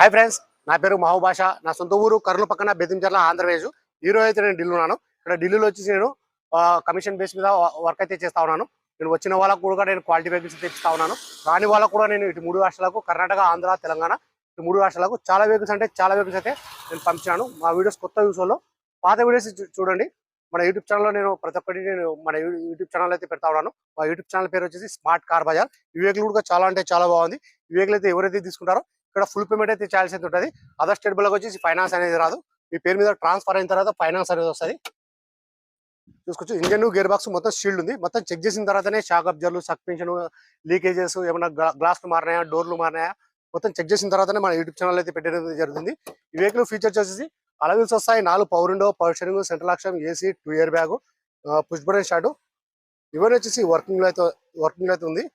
Hi friends, నా పేరు మహబూబ్ బాషా. నా సొంత ఊరు కర్నూలు పక్కన బెదించర్ల, ఆంధ్రప్రదేశ్. ఈ రోజు అయితే నేను ఢిల్లీ ఉన్నాను. ఇక్కడ ఢిల్లీలో వచ్చేసి నేను కమిషన్ బేస్ మీద వర్క్ అయితే చేస్తా ఉన్నాను. నేను వచ్చిన వాళ్ళకు కూడా నేను క్వాలిటీ వెహికల్స్ తెచ్చిస్తా ఉన్నాను. రాని వాళ్ళకు కూడా నేను ఇటు 3 రాష్ట్రాలకు, కర్ణాటక, ఆంధ్ర, తెలంగాణ, ఇటు 3 రాష్ట్రాలకు చాలా వెహికల్స్ అయితే నేను పంపించాను. మా వీడియోస్ కొత్త యూస్లో పాత వీడియోస్ చూడండి. మన యూట్యూబ్ ఛానల్లో నేను ప్రతి ఒక్కటి మన యూట్యూబ్ ఛానల్ అయితే పెడతా ఉన్నాను. మా యూట్యూబ్ ఛానల్ పేరు వచ్చేసి స్మార్ట్ కార్ బజార్. ఈ వెహికల్ కూడా చాలా అంటే చాలా బాగుంది. ఈ వెహికల్ అయితే ఎవరైతే తీసుకుంటారో ఇక్కడ ఫుల్ పేమెంట్ అయితే చేయాల్సి ఉంటుంది. అదర్ స్టేట్ బిల్లకు వచ్చేసి ఫైనాన్స్ అనేది రాదు. మీ పేరు మీద ట్రాన్స్ఫర్ అయిన తర్వాత ఫైనాన్స్ అనేది వస్తుంది. చూసుకోవచ్చు, ఇంజన్ గేర్ బాక్స్ మొత్తం షీల్డ్ ఉంది. మొత్తం చెక్ చేసిన తర్వాతనే షాక్ అబ్జర్లు, సస్పెన్షన్, లీకేజెస్, ఏమైనా గ్లాస్లు మారినాయా, డోర్లు మారినాయా మొత్తం చెక్ చేసిన తర్వాతనే మన యూట్యూబ్ ఛానల్ అయితే పెట్టడం జరుగుతుంది. ఈ వెహికల్ ఫీచర్స్ వచ్చేసి అలవిల్స్ వస్తాయి, 4 power window, power steering, central lock, AC, 2 air bag, push button start. ఇవన్నీ వచ్చేసి వర్కింగ్ లో అయితే ఉంది.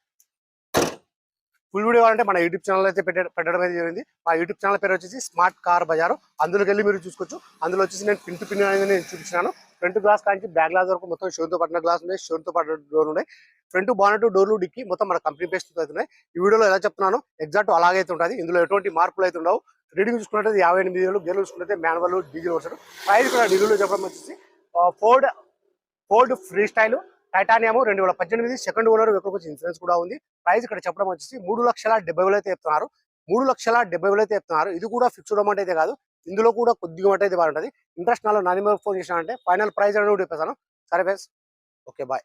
ఫుల్ వీడియో కావాలంటే మన యూట్యూబ్ ఛానల్ అయితే పెట్టడం అయితే జరిగింది. మా యూట్యూబ్ ఛానల్ పేరు వచ్చేసి స్మార్ట్ కార్ బజారు. అందులోకి వెళ్ళి మీరు చూసుకోవచ్చు. అందులో వచ్చేసి నేను పిన్ టు పిన్ అనేది నేను చూపించాను. ఫ్రంట్ గ్లాస్ కానీ బ్యాక్ గ్లాస్ వరకు మొత్తం షోతో పడిన గ్లాస్ ఉన్నాయి, షోతో పడిన డోర్ ఉన్నాయి. ఫ్రంట్ బానెట్, డోర్లు, డిక్కి మొత్తం మన కంపెనీ పేస్ట్ అవుతున్నాయి. ఈ వీడియోలో ఎలా చెప్తున్నాను ఎగ్జాక్ట్ అలాగైతే ఉంటుంది. ఇందులో ఎటువంటి మార్పులు అయితే ఉండవు. రీడింగ్ చూసుకుంటే 58,000, గేర్లు చూసుకుంటే మాన్యువల్, డీజిల్ వర్షన్. ప్రైస్ కూడా ఢిల్లీలో చెప్పడం వచ్చేసి Ford free style titanium 2018 second owner. Vehicle insurance కూడా ఉంది. ప్రైస్ ఇక్కడ చెప్పడం వచ్చేసి 3,70,000 అయితే చెప్తున్నారు. 3,70,000 అయితే చెప్తున్నారు. ఇది కూడా ఫిక్స్డ్ అమౌంట్ అయితే కాదు. ఇందులో కూడా కొద్దిగా అమౌంట్ అయితే బాగుంటుంది. ఇంట్రెస్ట్ నాలో నా నెంబర్ ఫోన్ చేసినా అంటే ఫైనల్ ప్రైస్ అనేది చెప్పేసాను. సరే ఫ్రెండ్స్, ఓకే బాయ్.